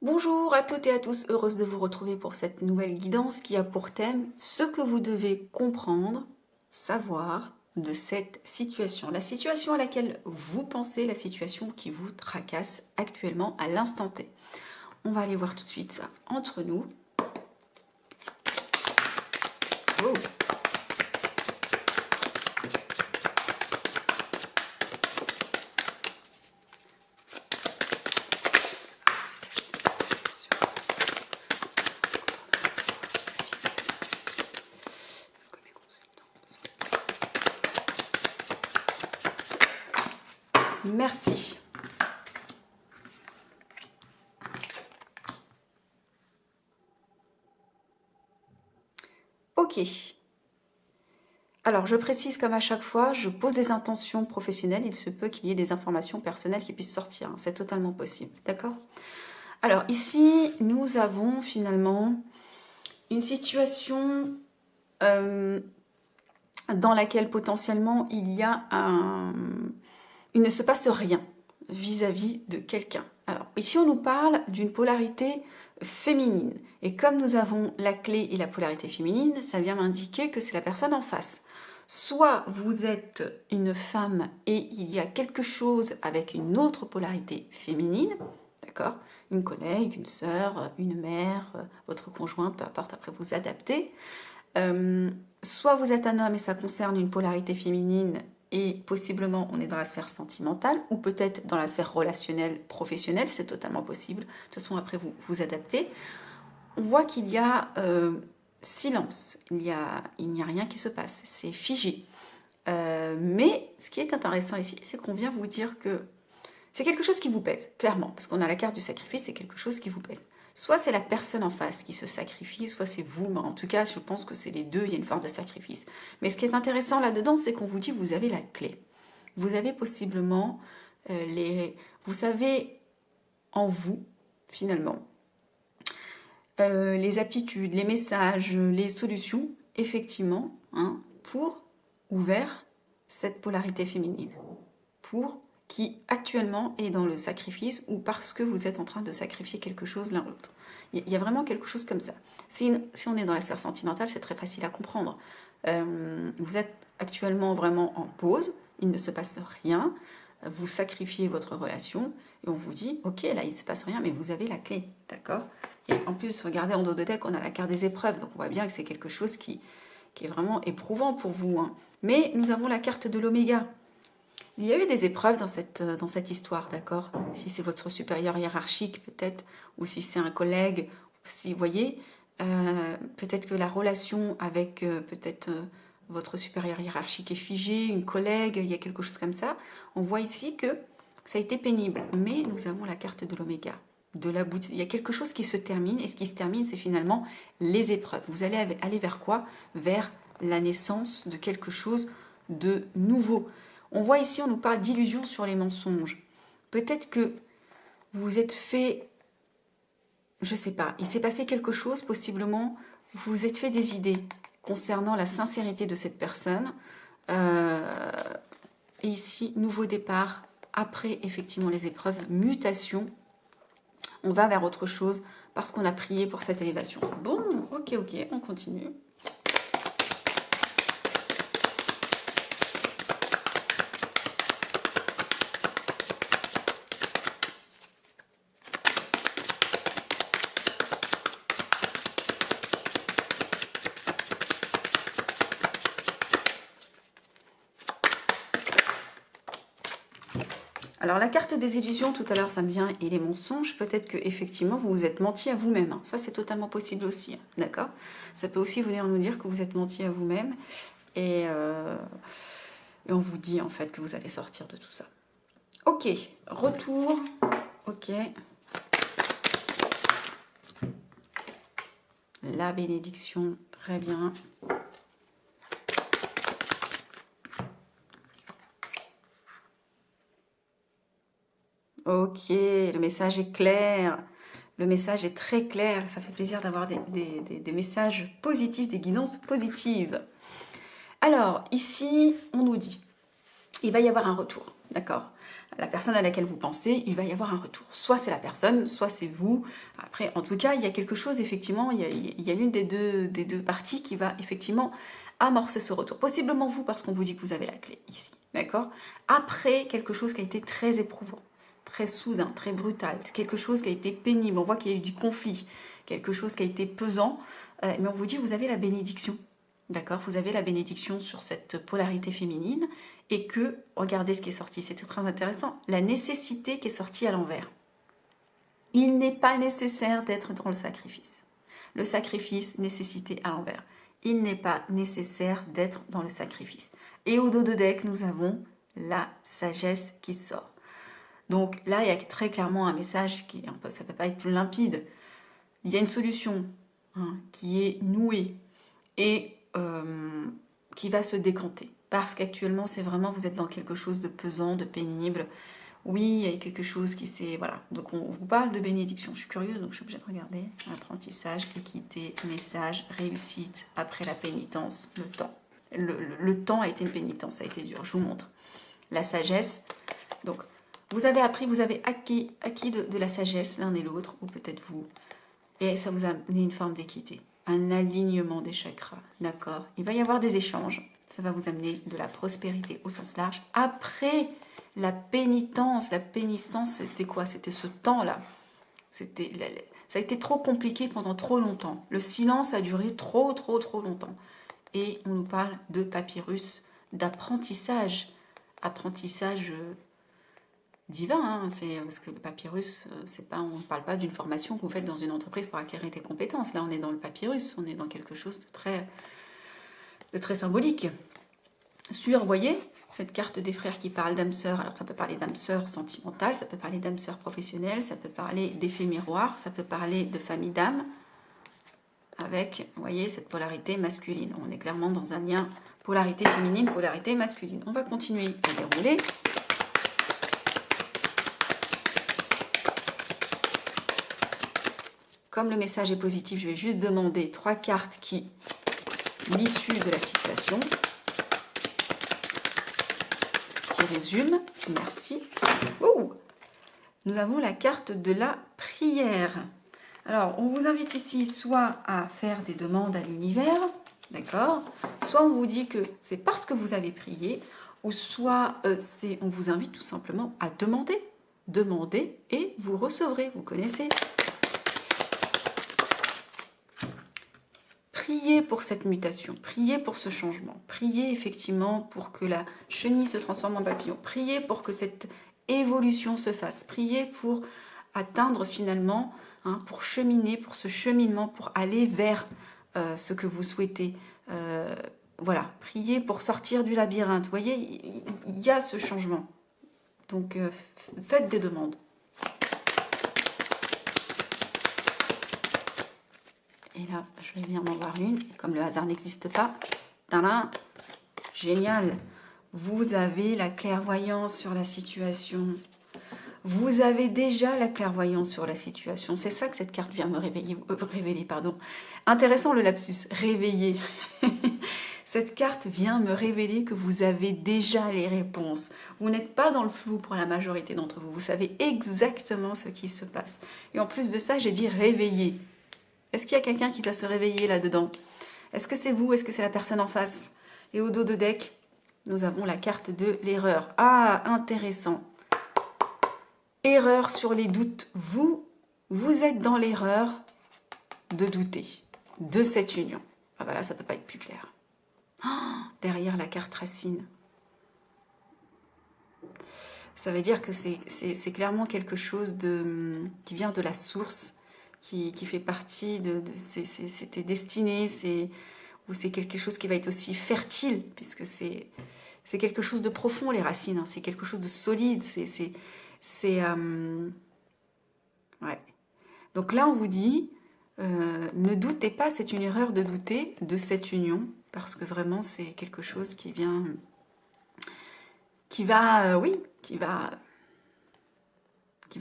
Bonjour à toutes et à tous, heureuse de vous retrouver pour cette nouvelle guidance qui a pour thème ce que vous devez comprendre, savoir de cette situation. La situation à laquelle vous pensez, la situation qui vous tracasse actuellement à l'instant T. On va aller voir tout de suite ça entre nous. Oh. Merci. Ok. Alors, je précise comme à chaque fois, je pose des intentions professionnelles. Il se peut qu'il y ait des informations personnelles qui puissent sortir. Hein. C'est totalement possible. D'accord? Alors, ici, nous avons finalement une situation dans laquelle potentiellement il ne se passe rien vis-à-vis de quelqu'un. Alors ici on nous parle d'une polarité féminine et comme nous avons la clé et la polarité féminine, ça vient m'indiquer que c'est la personne en face. Soit vous êtes une femme et il y a quelque chose avec une autre polarité féminine, d'accord? Une collègue, une sœur, une mère, votre conjointe, peu importe, après vous adaptez. Soit vous êtes un homme et ça concerne une polarité féminine et possiblement on est dans la sphère sentimentale ou peut-être dans la sphère relationnelle, professionnelle, c'est totalement possible. De toute façon, après vous vous adaptez. On voit qu'il y a silence, il n'y a rien qui se passe, c'est figé. Mais ce qui est intéressant ici, c'est qu'on vient vous dire que c'est quelque chose qui vous pèse, clairement, parce qu'on a la carte du sacrifice, c'est quelque chose qui vous pèse. Soit c'est la personne en face qui se sacrifie, soit c'est vous, mais en tout cas, je pense que c'est les deux, il y a une forme de sacrifice. Mais ce qui est intéressant là-dedans, c'est qu'on vous dit, vous avez la clé. Vous avez possiblement vous savez en vous, finalement, les aptitudes, les messages, les solutions, effectivement, hein, pour ou vers cette polarité féminine. Pour qui actuellement est dans le sacrifice ou parce que vous êtes en train de sacrifier quelque chose l'un ou l'autre. Il y a vraiment quelque chose comme ça. Si on est dans la sphère sentimentale, c'est très facile à comprendre. Vous êtes actuellement vraiment en pause, il ne se passe rien, vous sacrifiez votre relation et on vous dit, ok, là il ne se passe rien, mais vous avez la clé, d'accord? Et en plus, regardez en dos de deck, on a la carte des épreuves, donc on voit bien que c'est quelque chose qui est vraiment éprouvant pour vous. Hein. Mais nous avons la carte de l'oméga. Il y a eu des épreuves dans cette histoire, d'accord? Si c'est votre supérieur hiérarchique, peut-être, ou si c'est un collègue, si vous voyez, peut-être que la relation avec peut-être votre supérieur hiérarchique est figée, une collègue, il y a quelque chose comme ça. On voit ici que ça a été pénible, mais nous avons la carte de l'oméga. Il y a quelque chose qui se termine, et ce qui se termine, c'est finalement les épreuves. Vous allez aller vers quoi? Vers la naissance de quelque chose de nouveau. On voit ici, on nous parle d'illusions sur les mensonges. Peut-être que vous vous êtes fait, je sais pas, il s'est passé quelque chose, possiblement, vous vous êtes fait des idées concernant la sincérité de cette personne. Et ici, nouveau départ, après effectivement les épreuves, mutation, on va vers autre chose parce qu'on a prié pour cette élévation. Bon, ok, on continue. Alors la carte des illusions, tout à l'heure ça me vient, et les mensonges, peut-être que effectivement vous vous êtes menti à vous-même. Hein. Ça c'est totalement possible aussi, hein. D'accord? Ça peut aussi venir nous dire que vous êtes menti à vous-même et on vous dit en fait que vous allez sortir de tout ça. Ok, retour. Ok. La bénédiction, très bien. Ok, le message est clair. Le message est très clair. Ça fait plaisir d'avoir des messages positifs, des guidances positives. Alors, ici, on nous dit, il va y avoir un retour, d'accord? La personne à laquelle vous pensez, il va y avoir un retour. Soit c'est la personne, soit c'est vous. Après, en tout cas, il y a quelque chose, effectivement, il y a l'une des deux parties qui va effectivement amorcer ce retour. Possiblement vous, parce qu'on vous dit que vous avez la clé ici, d'accord? Après, quelque chose qui a été très éprouvant, très soudain, très brutal, quelque chose qui a été pénible, on voit qu'il y a eu du conflit, quelque chose qui a été pesant, mais on vous dit, vous avez la bénédiction. D'accord, vous avez la bénédiction sur cette polarité féminine et que, regardez ce qui est sorti, c'était très intéressant, la nécessité qui est sortie à l'envers. Il n'est pas nécessaire d'être dans le sacrifice. Le sacrifice, nécessité à l'envers. Il n'est pas nécessaire d'être dans le sacrifice. Et au dos de deck, nous avons la sagesse qui sort. Donc là, il y a très clairement un message qui est un peu, ça ne peut pas être plus limpide. Il y a une solution qui est nouée et qui va se décanter. Parce qu'actuellement, c'est vraiment, vous êtes dans quelque chose de pesant, de pénible. Oui, il y a quelque chose qui s'est... Voilà, donc on vous parle de bénédiction. Je suis curieuse, donc je suis obligée de regarder. Apprentissage, équité, message, réussite, après la pénitence, le temps. Le temps a été une pénitence, ça a été dur, je vous montre. La sagesse, donc vous avez appris, vous avez acquis de la sagesse l'un et l'autre, ou peut-être vous. Et ça vous a amené une forme d'équité. Un alignement des chakras, d'accord? Il va y avoir des échanges, ça va vous amener de la prospérité au sens large. Après la pénitence, c'était quoi? C'était ce temps-là. Ça a été trop compliqué pendant trop longtemps. Le silence a duré trop longtemps. Et on nous parle de papyrus, d'apprentissage. Apprentissage divin, parce que le papyrus, on ne parle pas d'une formation que vous faites dans une entreprise pour acquérir des compétences. Là, on est dans le papyrus, on est dans quelque chose de très symbolique. Vous voyez, cette carte des frères qui parle d'âme sœur, alors ça peut parler d'âme sœur sentimentale, ça peut parler d'âme sœur professionnelle, ça peut parler d'effet miroir, ça peut parler de famille d'âme, avec, vous voyez, cette polarité masculine. On est clairement dans un lien polarité féminine, polarité masculine. On va continuer à dérouler. Comme le message est positif, je vais juste demander 3 cartes qui l'issue de la situation, qui résume. Merci. Nous avons la carte de la prière. Alors, on vous invite ici soit à faire des demandes à l'univers, d'accord? Soit on vous dit que c'est parce que vous avez prié, ou soit on vous invite tout simplement à demander. Demandez et vous recevrez, vous connaissez. Priez pour cette mutation, priez pour ce changement, priez effectivement pour que la chenille se transforme en papillon, priez pour que cette évolution se fasse, priez pour atteindre finalement, pour cheminer, pour ce cheminement, pour aller vers ce que vous souhaitez. Voilà, priez pour sortir du labyrinthe. Vous voyez, il y a ce changement. Donc, faites des demandes. Et là, je vais bien en voir une. Et comme le hasard n'existe pas, tadam, génial. Vous avez la clairvoyance sur la situation. Vous avez déjà la clairvoyance sur la situation. C'est ça que cette carte vient me révéler. Pardon. Intéressant le lapsus, réveiller. Cette carte vient me révéler que vous avez déjà les réponses. Vous n'êtes pas dans le flou pour la majorité d'entre vous. Vous savez exactement ce qui se passe. Et en plus de ça, j'ai dit réveiller. Est-ce qu'il y a quelqu'un qui doit se réveiller là-dedans? Est-ce que c'est vous? Est-ce que c'est la personne en face? Et au dos de deck, nous avons la carte de l'erreur. Ah, intéressant. Erreur sur les doutes. Vous êtes dans l'erreur de douter de cette union. Ah voilà, ça ne peut pas être plus clair. Oh, derrière la carte racine. Ça veut dire que c'est clairement quelque chose qui vient de la source, qui fait partie c'était destiné, ou c'est quelque chose qui va être aussi fertile, puisque c'est quelque chose de profond, les racines, c'est quelque chose de solide, ouais. Donc là, on vous dit, ne doutez pas, c'est une erreur de douter de cette union, parce que vraiment, c'est quelque chose qui va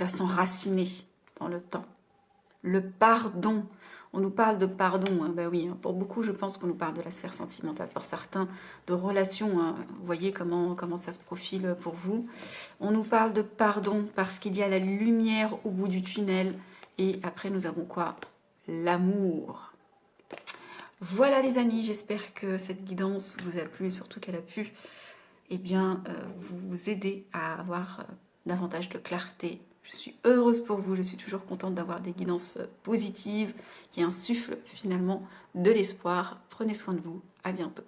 s'enraciner dans le temps. Le pardon, On nous parle de pardon, hein, ben oui, hein, pour beaucoup je pense qu'on nous parle de la sphère sentimentale, pour certains de relations, hein, vous voyez comment ça se profile pour vous. On nous parle de pardon parce qu'il y a la lumière au bout du tunnel, et après nous avons quoi? L'amour. Voilà les amis, j'espère que cette guidance vous a plu, surtout qu'elle a pu vous aider à avoir davantage de clarté. Je suis heureuse pour vous, je suis toujours contente d'avoir des guidances positives qui insufflent finalement de l'espoir. Prenez soin de vous, à bientôt.